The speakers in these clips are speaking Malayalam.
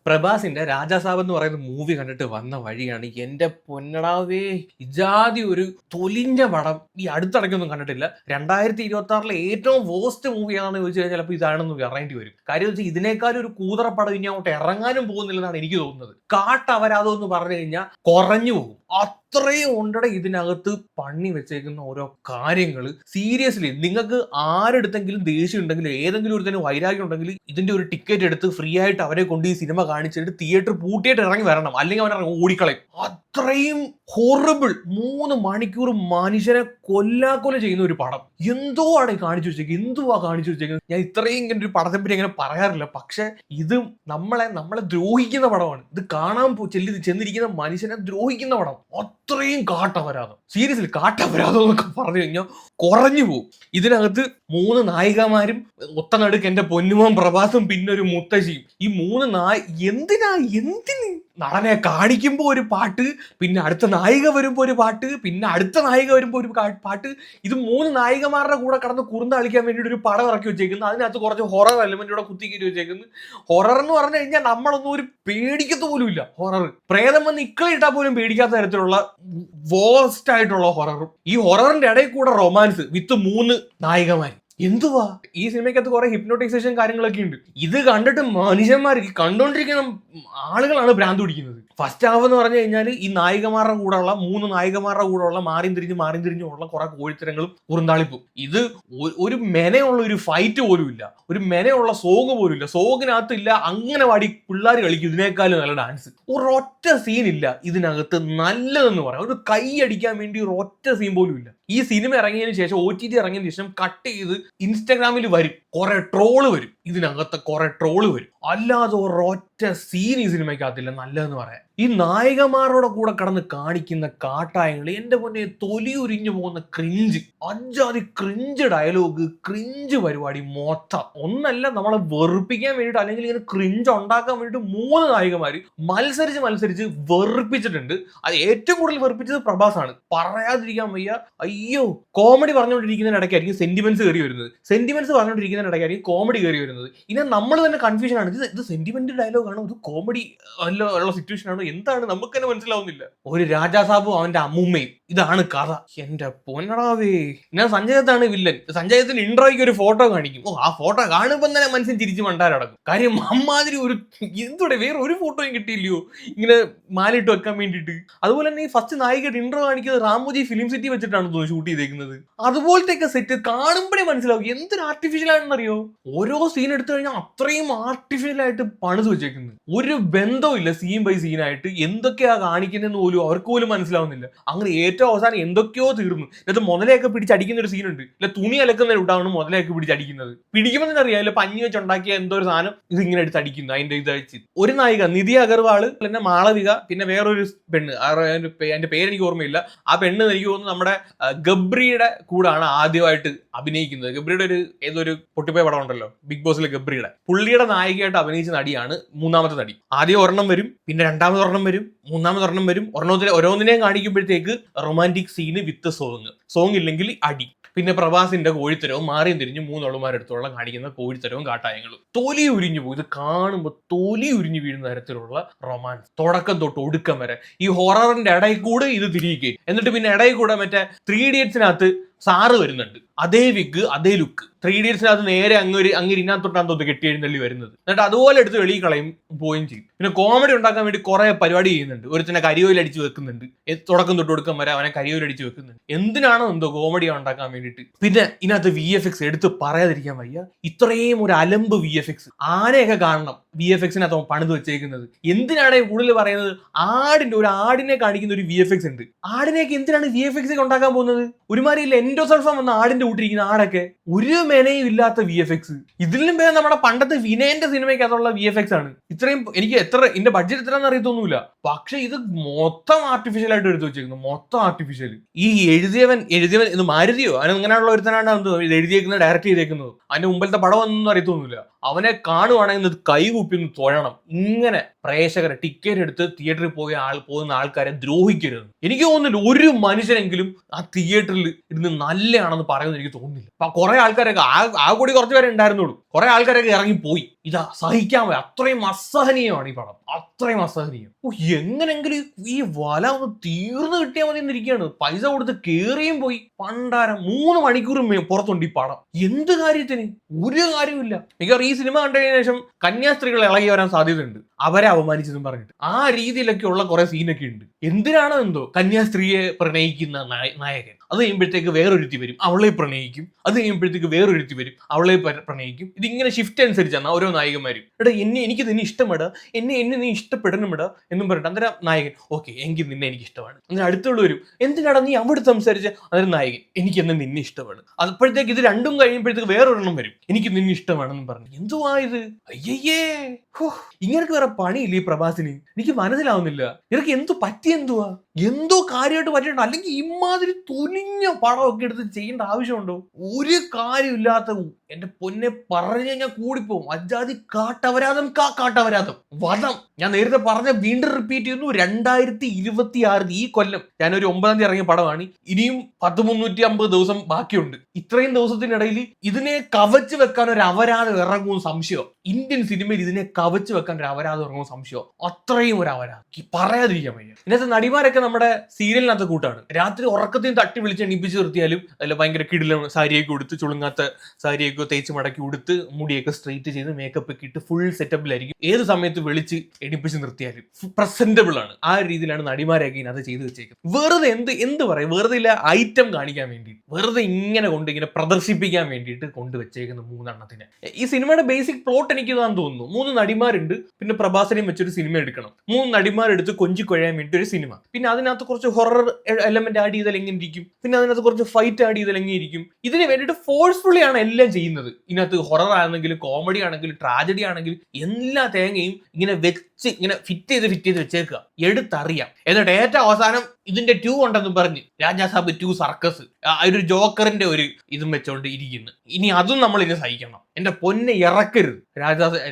പ്രഭാസിന്റെ രാജാസാബ് എന്ന് പറയുന്ന മൂവി കണ്ടിട്ട് വന്ന വഴിയാണ് എന്റെ പൊന്നടാവേ. ഇജാതി ഒരു തൊലിഞ്ഞ പടം ഈ അടുത്തിടയ്ക്കൊന്നും കണ്ടിട്ടില്ല. 2026 ഏറ്റവും വേസ്റ്റ് മൂവിയാണെന്ന് ചോദിച്ചു കഴിഞ്ഞാൽ ചിലപ്പോൾ ഇതാണെന്ന് പറയേണ്ടി വരും. കാര്യം വെച്ചാൽ ഇതിനേക്കാളും ഒരു കൂതറ പടം ഇനി അങ്ങോട്ട് ഇറങ്ങാനും പോകുന്നില്ലെന്നാണ് എനിക്ക് തോന്നുന്നത്. കാട്ടവരാതം എന്ന് പറഞ്ഞു കഴിഞ്ഞാൽ കുറഞ്ഞു പോകും. അത്രയും ഉണ്ടടെ ഇതിനകത്ത് പണി വെച്ചേക്കുന്ന ഓരോ കാര്യങ്ങൾ. സീരിയസ്ലി നിങ്ങൾക്ക് ആരെടുത്തെങ്കിലും ദേഷ്യം ഉണ്ടെങ്കിൽ, ഏതെങ്കിലും ഒരുത്തന്നെ വൈരാഗ്യം ഉണ്ടെങ്കിൽ, ഇതിന്റെ ഒരു ടിക്കറ്റ് എടുത്ത് ഫ്രീ ആയിട്ട് അവരെ കൊണ്ട് ഈ സിനിമ കാണിച്ചിട്ട് തിയേറ്റർ പൂട്ടിയിട്ട് ഇറങ്ങി വരണം. അല്ലെങ്കിൽ അവനെ ഓടിക്കളയും. അത്രയും ഹൊറിബിൾ 3 മണിക്കൂർ മനുഷ്യനെ കൊല്ലാക്കൊല ചെയ്യുന്ന ഒരു പടം. എന്തോ ആണ് കാണിച്ചു വെച്ചേക്കുന്നത്, എന്തുവാ കാണിച്ചു വെച്ചേക്കുന്നത്. ഞാൻ ഇത്രയും ഇങ്ങനെ ഒരു പടത്തെ പറ്റി അങ്ങനെ പറയാറില്ല. പക്ഷെ ഇത് നമ്മളെ ദ്രോഹിക്കുന്ന പടമാണ്. ഇത് കാണാൻ ചെന്നിരിക്കുന്ന മനുഷ്യനെ ദ്രോഹിക്കുന്ന പടം. അത്രയും കാട്ടപരാധം. സീരിയസ്ലി കാട്ടപരാധം എന്നൊക്കെ പറഞ്ഞു കഴിഞ്ഞാൽ കുറഞ്ഞു പോകും. ഇതിനകത്ത് 3 നായികമാരും ഒത്തനടുക്ക് എന്റെ പൊന്നുമോൻ പ്രഭാസും പിന്നെ ഒരു മുത്തശ്ശിയും. ഈ 3 എന്തിന് നടനെ കാണിക്കുമ്പോ ഒരു പാട്ട്, പിന്നെ അടുത്ത നായിക വരുമ്പോ ഒരു പാട്ട്, പിന്നെ അടുത്ത നായിക വരുമ്പോ ഒരു പാട്ട്. ഇത് 3 നായികമാരുടെ കൂടെ കടന്ന് കുറുന്ത കളിക്കാൻ വേണ്ടിയിട്ട് ഒരു പടം ഇറക്കി വെച്ചേക്കുന്നു. അതിനകത്ത് കുറച്ച് ഹൊറർ എലിമെന്റ് കൂടെ കുത്തിക്കയറ്റി വെച്ചേക്കുന്നു. ഹൊറർ എന്ന് പറഞ്ഞു കഴിഞ്ഞാൽ നമ്മളൊന്നും ഒരു പേടിക്കത്ത് പോലും ഇല്ല. ഹൊറർ പ്രേതം വന്ന് ഇക്കളിട്ടാൽ പോലും പേടിക്കാത്ത തരത്തിലുള്ള വേസ്റ്റ് ആയിട്ടുള്ള ഹൊറർ. ഈ ഹൊററിന്റെ ഇടയിൽ കൂടെ റൊമാൻസ് വിത്ത് 3 നായികമാർ. എന്തുവാ ഈ സിനിമയ്ക്കകത്ത് കുറെ ഹിപ്നോട്ടൈസേഷൻ കാര്യങ്ങളൊക്കെ ഉണ്ട്. ഇത് കണ്ടിട്ട് മനുഷ്യന്മാർ, കണ്ടോണ്ടിരിക്കുന്ന ആളുകളാണ് ഭ്രാന്ത് പിടിക്കുന്നത്. ഫസ്റ്റ് ഹാഫ് എന്ന് പറഞ്ഞു കഴിഞ്ഞാൽ ഈ നായികമാരുടെ കൂടെയുള്ള 3 നായികമാരുടെ കൂടെയുള്ള മാറിയും തിരിഞ്ഞുള്ള കുറെ കോഴിത്തരങ്ങളും കുറുന്താളിപ്പും. ഇത് ഒരു മെനയുള്ള ഒരു ഫൈറ്റ് പോലും ഇല്ല, ഒരു മെനയുള്ള സോങ് പോലും ഇല്ല. സോങ്ങിനകത്ത് ഇല്ല അങ്ങനെ പാടി പിള്ളേർ കളിക്കും ഇതിനേക്കാളും നല്ല ഡാൻസ്. ഒരൊറ്റ സീൻ ഇല്ല ഇതിനകത്ത് നല്ലതെന്ന് പറയാം. ഒരു കൈ അടിക്കാൻ വേണ്ടി ഒരു ഒറ്റ സീൻ പോലും ഇല്ല. ഈ സിനിമ ഇറങ്ങിയതിനു ശേഷം, OTT ഇറങ്ങിയതിനു ശേഷം കട്ട് ചെയ്ത് ഇൻസ്റ്റാഗ്രാമിൽ വരും, കുറെ ട്രോള് വരും. ഇതിനകത്ത് കുറെ ട്രോള് വരും. അല്ലാതെ ഒരൊറ്റ സീൻ ഈ സിനിമയ്ക്കകത്തില്ല നല്ലതെന്ന് പറയാം. ഈ നായികമാരുടെ കൂടെ കടന്ന് കാണിക്കുന്ന കാട്ടായങ്ങൾ, എന്റെ മുന്നേ തൊലി ഉരിഞ്ഞു പോകുന്ന ക്രിഞ്ച്, അഞ്ചാതി ക്രിഞ്ച് ഡയലോഗ്, ക്രിഞ്ച് പരിപാടി മൊത്തം. ഒന്നല്ല, നമ്മളെ വെറുപ്പിക്കാൻ വേണ്ടിയിട്ട് അല്ലെങ്കിൽ ഇങ്ങനെ ക്രിഞ്ച് ഉണ്ടാക്കാൻ വേണ്ടിയിട്ട് 3 നായികമാര് മത്സരിച്ച് വെറുപ്പിച്ചിട്ടുണ്ട്. അത് ഏറ്റവും കൂടുതൽ വെറുപ്പിച്ചത് പ്രഭാസാണ്, പറയാതിരിക്കാൻ വയ്യ. അയ്യോ, കോമഡി പറഞ്ഞുകൊണ്ടിരിക്കുന്നതിന് ഇടയ്ക്കായിരിക്കും സെന്റിമെന്റ്സ് കയറി വരുന്നത്, സെന്റിമെന്റ്സ് പറഞ്ഞുകൊണ്ടിരിക്കുന്നതിന് ഇടയ്ക്കായിരിക്കും കോമഡി കയറി വരുന്നത്. ഇനി നമ്മൾ തന്നെ കൺഫ്യൂഷൻ ആണ്, ഇത് സെന്റിമെന്റ് ഡയലോഗ് ആണോ, ഇത് കോമഡി ഉള്ള സിറ്റുവേഷൻ ആണോ, എന്താണ് നമുക്ക് തന്നെ മനസ്സിലാവുന്നില്ല. ഒരു രാജാസാബും അവന്റെ അമ്മൂമ്മയും, ഇതാണ് കഥ. എന്റെ പൊന്നടാവേ. ഞാൻ സഞ്ജയത്താണ് വില്ലൻ. സഞ്ജയത്തിന് ഇൻട്രോയ്ക്ക് ഒരു ഫോട്ടോ കാണിക്കും. ആ ഫോട്ടോ കാണുമ്പോൾ തന്നെ മനുഷ്യൻ തിരിച്ച് മണ്ടാരടക്കും. കാര്യം അമ്മാതിരി ഒരു എന്തുടെ വേറെ ഒരു ഫോട്ടോയും കിട്ടിയില്ലയോ ഇങ്ങനെ മാലിട്ട് വെക്കാൻ വേണ്ടിയിട്ട്. അതുപോലെ തന്നെ ഈ ഫസ്റ്റ് നായികയുടെ ഇൻട്രോ കാണിക്കുന്നത് റാമോജി ഫിലിം സിറ്റി വെച്ചിട്ടാണ് ഷൂട്ട് ചെയ്തേക്കുന്നത്. അതുപോലത്തെ സെറ്റ് കാണുമ്പോഴേ മനസ്സിലാവും എന്തൊരു ആർട്ടിഫിഷ്യൽ ആണെന്നറിയോ. ഓരോ സീൻ എടുത്തു കഴിഞ്ഞാൽ അത്രയും ആർട്ടിഫിഷ്യൽ ആയിട്ട് പണിത് വെച്ചേക്കുന്നത്. ഒരു ബന്ധവും ഇല്ല സീൻ ബൈ സീനായിട്ട്. എന്തൊക്കെയാ കാണിക്കുന്നതെന്ന് പോലും അവർക്ക് പോലും മനസ്സിലാവുന്നില്ല. അങ്ങനെ ഏറ്റവും അവസാനം എന്തൊക്കെയോ തീർന്നു. എന്നിട്ട് മുതലയൊക്കെ പിടിച്ചടിക്കുന്ന ഒരു സീനുണ്ട്. ഇല്ല, തുണി അലക്കുന്ന ഇട്ടാണ് മുതലയൊക്കെ പിടിച്ചടിക്കുന്നത്. പിടിക്കുമ്പോൾ തന്നെ അറിയാം, പഞ്ഞി വെച്ചുണ്ടാക്കിയ എന്തോ ഒരു സാധനം ഇത് ഇങ്ങനെ എടുത്ത് അടിക്കുന്നു. അതിന്റെ ഇത് വെച്ച് ഒരു നായിക നിധി അഗർവാള്, പിന്നെ മാളവിക, പിന്നെ വേറൊരു പെണ്ണ്, എന്റെ പേരെനിക്ക് ഓർമ്മയില്ല. ആ പെണ്ണ് എനിക്ക് തോന്നുന്നു നമ്മുടെ ഗബ്രിയുടെ കൂടാണ് ആദ്യമായിട്ട് അഭിനയിക്കുന്നത്. ഗബ്രിയുടെ ഏതൊരു പൊട്ടിപ്പോയ പടം ഉണ്ടല്ലോ, ബിഗ് ബോസിലെ ഗബ്രിയുടെ, പുള്ളിയുടെ നായികയായിട്ട് അഭിനയിച്ച നടിയാണ് 3ാമത്തെ നടി. ആദ്യം ഒരെണ്ണം വരും, പിന്നെ 2ാമതൊരെണ്ണം വരും, 3ാമതൊരെണ്ണം വരും. ഓരോന്നിനെയും കാണിക്കുമ്പോഴത്തേക്ക് റൊമാൻറ്റിക് സീന് വിത്ത് സോങ് ഇല്ലെങ്കിൽ അടി. പിന്നെ പ്രഭാസിന്റെ കോഴിത്തരവും മാറിയും തിരിഞ്ഞ് 3 ആളുമാരെടുത്തോളം കാണിക്കുന്ന കോഴിത്തരവും കാട്ടായങ്ങളും. തൊലി ഉരിഞ്ഞു പോകും. ഇത് കാണുമ്പോൾ തൊലി ഉരിഞ്ഞു വീഴുന്ന തരത്തിലുള്ള റൊമാൻസ്, തുടക്കം തൊട്ട് ഒടുക്കം വരെ. ഈ ഹൊററിന്റെ ഇടയിൽ കൂടെ ഇത് തിരികെ, എന്നിട്ട് പിന്നെ ഇടയിൽ കൂടെ മറ്റേ 3 ഇഡിയറ്റ്സിനകത്ത് സാറ് വരുന്നുണ്ട്. അതേ വിഗ്, അതേ ലുക്ക്. 3 ഇഡിയറ്റ്സിനകത്ത് നേരെ അങ്ങ് ഇതിനകത്തൊട്ടാണ് തോന്നുന്നു കെട്ടി എഴുന്നള്ളി വരുന്നത്. എന്നിട്ട് അതുപോലെ എടുത്ത് വെളിയിൽ കളയും, പോവുകയും ചെയ്യും. പിന്നെ കോമഡി ഉണ്ടാക്കാൻ വേണ്ടി കുറെ പരിപാടി ചെയ്യുന്നുണ്ട്. ഒരുത്തനെ കരിയോയിൽ അടിച്ച് വെക്കുന്നുണ്ട്. തുടക്കം തൊട്ട് ഒടുക്കം വരെ അവനെ കരിയോയിൽ അടിച്ച് വെക്കുന്നുണ്ട്. എന്തിനാണോ എന്തോ കോമഡി ഉണ്ടാക്കാൻ വേണ്ടിയിട്ട്. പിന്നെ ഇതിനകത്ത് VFX എടുത്ത് പറയാതിരിക്കാൻ വയ്യ. ഇത്രയും ഒരു അലമ്പ് VFX. ആനയൊക്കെ കാണണം VFXനകത്ത് പണിത് വെച്ചേക്കുന്നത്. എന്തിനാണ് കൂടുതൽ പറയുന്നത്, ഒരു ആടിനെ കാണിക്കുന്ന ഒരു VFX ഉണ്ട്. ആടിനെയൊക്കെ എന്തിനാണ് VFX ഉണ്ടാക്കാൻ പോകുന്നത്? ഒരുമാതിരി എൻഡോസൾഫാൻ വന്ന ആടിന്റെ കൂട്ടിരിക്കുന്ന ആടൊക്കെ ഒരു മെനയും ഇല്ലാത്ത VFX. ഇതിലും പേര് നമ്മുടെ പണ്ടത്തെ വിനയന്റെ സിനിമയ്ക്കകത്തുള്ള VFX ആണ്. ഇത്രയും എനിക്ക് എന്റെ ബഡ്ജറ്റ് എത്രയാണെന്ന് അറിയത്തൊന്നുമില്ല. പക്ഷെ ഇത് മൊത്തം ആർട്ടിഫിഷ്യൽ ആയിട്ട് എടുത്തു വെച്ചേക്കുന്നു, മൊത്തം ആർട്ടിഫിഷ്യൽ. ഈ എഴുതിയവൻ ഇത് മാരുതിയോ അങ്ങനെയുള്ള ഒരുത്തനാണ് എഴുതിയേക്കുന്നത്, ഡയറക്ട് ചെയ്തേക്കുന്നത്. അതിന്റെ മുമ്പിലത്തെ പടം ഒന്നും അറിയത്തൊന്നുമില്ല. അവനെ കാണുവാണെങ്കിൽ കൈകൂപ്പി ഒന്ന് തൊഴണം. ഇങ്ങനെ പ്രേക്ഷകരെ ടിക്കറ്റ് എടുത്ത് തിയേറ്ററിൽ പോകുന്ന ആൾക്കാരെ ദ്രോഹിക്കരുത്. എനിക്ക് തോന്നുന്നില്ല ഒരു മനുഷ്യനെങ്കിലും ആ തിയേറ്ററിൽ ഇരുന്ന് നല്ലതാണെന്ന് പറയുന്നത് എനിക്ക് തോന്നുന്നില്ല. അപ്പൊ കുറെ ആൾക്കാരൊക്കെ ആ കൂടി കുറച്ച് പേരെ ഉണ്ടായിരുന്നുള്ളൂ. കുറെ ആൾക്കാരൊക്കെ ഇറങ്ങിപ്പോയി. ഇതാ സഹിക്കാൻ പോയി. അത്രയും അസഹനീയമാണ് ഈ പടം, അത്രയും അസഹനീയം. എങ്ങനെങ്കിലും ഈ വല ഒന്ന് തീർന്നു കിട്ടിയാൽ മതി എന്നിരിക്കുകയാണ്. പൈസ കൊടുത്ത് കേറിയും പോയി. പണ്ടാരം 3 മണിക്കൂർ പുറത്തുണ്ട് ഈ പടം. എന്ത് കാര്യത്തിന്? ഒരു കാര്യമില്ല. മിക്കവാറും ഈ സിനിമ കണ്ടതിന് ശേഷം കന്യാസ്ത്രീകൾ ഇളകി വരാൻ സാധ്യതയുണ്ട്, അവരെ അപമാനിച്ചെന്നും പറഞ്ഞിട്ട്. ആ രീതിയിലൊക്കെ ഉള്ള കുറെ സീനൊക്കെ ഉണ്ട്. എന്തിനാണോ എന്തോ കന്യാസ്ത്രീയെ പ്രണയിക്കുന്ന നായകൻ, അത് കഴിയുമ്പോഴത്തേക്ക് വേറൊരുത്തി വരും, അവളെ പ്രണയിക്കും. അത് കഴിയുമ്പോഴത്തേക്ക് വേറൊരുത്തി വരും, അവളെ പ്രണയിക്കും. ഇതിങ്ങനെ ഷിഫ്റ്റ് അനുസരിച്ചാണ് ഓരോ നായികന്മാരും. എടാ എനിക്ക് നിന്നെ ഇഷ്ടമെടാ, എന്നെ നീ ഇഷ്ടപ്പെടണമെടാ എന്നും പറഞ്ഞിട്ട് അന്നേരം നായകൻ ഓക്കെ എങ്കിൽ നിന്നെ എനിക്ക് ഇഷ്ടമാണ്. അന്നേരം അടുത്തുള്ള വരും, എന്തിനാടാ നീ അവിടെ സംസാരിച്ച? അന്നേരം നായകൻ എനിക്ക് എന്നെ നിന്നെ ഇഷ്ടമാണ്. അപ്പോഴത്തേക്ക് ഇത് രണ്ടും കഴിയുമ്പോഴത്തേക്ക് വേറൊരെണ്ണം വരും, എനിക്ക് നിന്നെ ഇഷ്ടമാണെന്നും പറഞ്ഞു. എന്തുവാ ഇത്? അയ്യേ, ഇങ്ങനൊക്കെ വേറെ പണിയില്ല ഈ പ്രഭാസിന്. എനിക്ക് മനസ്സിലാവുന്നില്ല ഇവർക്ക് എന്തു പറ്റിയെന്തുവാ, എന്തോ കാര്യമായിട്ട് പറ്റിയിട്ടുണ്ട്. അല്ലെങ്കിൽ ഇമാതിരി തുനിഞ്ഞ പടമൊക്കെ എടുത്ത് ചെയ്യേണ്ട ആവശ്യമുണ്ടോ? ഒരു കാര്യമില്ലാത്ത, എന്റെ പൊന്നെ പറഞ്ഞു കഴിഞ്ഞാൽ കൂടിപ്പോവും. അജാതി കാട്ടവരാധം കാട്ടവരാധം വധം. ഞാൻ നേരത്തെ പറഞ്ഞ വീണ്ടും റിപ്പീറ്റ് ചെയ്യുന്നു, 2026 ഈ കൊല്ലം ഞാനൊരു 9-ാം തീയതി ഇറങ്ങിയ പടമാണ്. ഇനിയും 1350 ദിവസം ബാക്കിയുണ്ട്. ഇത്രയും ദിവസത്തിനിടയിൽ ഇതിനെ കവച്ച് വെക്കാൻ ഒരു അപരാധം ഇറങ്ങുമെന്ന് സംശയം. ഇന്ത്യൻ സിനിമയിൽ ഇതിനെ കവച്ച് വെക്കാൻ ഒരു അപരാധം ഇറങ്ങുമെന്ന് സംശയം. അത്രയും ഒരു അപരാധം പറയാതിരിക്കാൻ വയ്യ. ഇതിനകത്ത് നടിമാരൊക്കെ നമ്മുടെ സീരിയലിനകത്ത് കൂട്ടാണ്. രാത്രി ഉറക്കത്തിന് തട്ടി വിളിച്ച് എണീപ്പിച്ച് നിർത്തിയാലും അതിൽ ഭയങ്കര കിടിലം സാരിയൊക്കെ ഉടുത്ത്, ചുളുങ്ങാത്ത സാരിയൊക്കെ തേച്ച് മടക്കി ഉടുത്ത്, മുടിയൊക്കെ സ്ട്രെയിറ്റ് ചെയ്ത് മേക്കപ്പ് ഒക്കെ ഇട്ട് ഫുൾ സെറ്റപ്പിലായിരിക്കും. ഏത് സമയത്ത് വിളിച്ച് എണീപ്പിച്ച് നിർത്തിയാലും പ്രസന്റബിൾ ആണ്. ആ രീതിയിലാണ് നടിമാരൊക്കെ അത് ചെയ്ത് വെച്ചേക്കുന്നത്. വെറുതെ എന്ത് പറയും, വെറുതെ ഇല്ല ഐറ്റം കാണിക്കാൻ വേണ്ടി, വെറുതെ ഇങ്ങനെ പ്രദർശിപ്പിക്കാൻ വേണ്ടിയിട്ട് കൊണ്ടുവച്ചേക്കുന്ന 3 എണ്ണത്തിന്. ഈ സിനിമയുടെ ബേസിക് പ്ലോട്ട് എനിക്ക് ഇതാന്ന് തോന്നുന്നു. 3 നടിമാരുണ്ട്, പിന്നെ പ്രഭാസിനെയും വെച്ചൊരു സിനിമ എടുക്കണം. 3 നടിമാരെടുത്ത് കൊഞ്ചിക്കൊഴയാൻ വേണ്ടി ഒരു സിനിമ. പിന്നെ അതിനകത്ത് കുറച്ച് ഹൊറർ എലമെന്റ് ആഡ് ചെയ്താൽ എങ്ങനെ ഇരിക്കും, പിന്നെ അതിനകത്ത് കുറച്ച് ഫൈറ്റ് ആഡ് ചെയ്താൽ എങ്ങനെ ഇരിക്കും. ഇതിന് വേണ്ടിയിട്ട് ഫോഴ്സ്ഫുള്ളി ആണ് എല്ലാം ചെയ്യുന്നത്. ഇതിനകത്ത് ഹൊറർ ആണെങ്കിലും കോമഡി ആണെങ്കിലും ട്രാജഡി ആണെങ്കിലും എല്ലാ തേങ്ങയും ഇങ്ങനെ ഫിറ്റ് ചെയ്ത് വെച്ചേക്കുക, എടുത്തറിയാം. എന്നിട്ട് ഏറ്റവും അവസാനം ഇതിന്റെ 2 ഉണ്ടെന്ന് പറഞ്ഞ് രാജാസാബ് 2 സർക്കസ് ഒരു ജോക്കറിന്റെ ഒരു ഇതും വെച്ചോണ്ട് ഇരിക്കുന്നു. ഇനി അതും നമ്മൾ ഇനി സഹിക്കണം. എന്റെ പൊന്നെ ഇറക്കരുത്.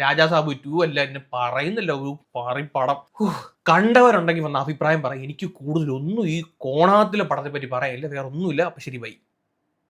രാജാസാബ് 2 അല്ല, എന്നെ പറയുന്നില്ല ഒരു പടം. കണ്ടവരുണ്ടെങ്കിൽ വന്ന അഭിപ്രായം പറയും. എനിക്ക് കൂടുതലൊന്നും ഈ കോണാത്തിലെ പടത്തെ പറ്റി പറയാനില്ല, വേറെ ഒന്നുമില്ല. അപ്പൊ ശരി, ബൈ.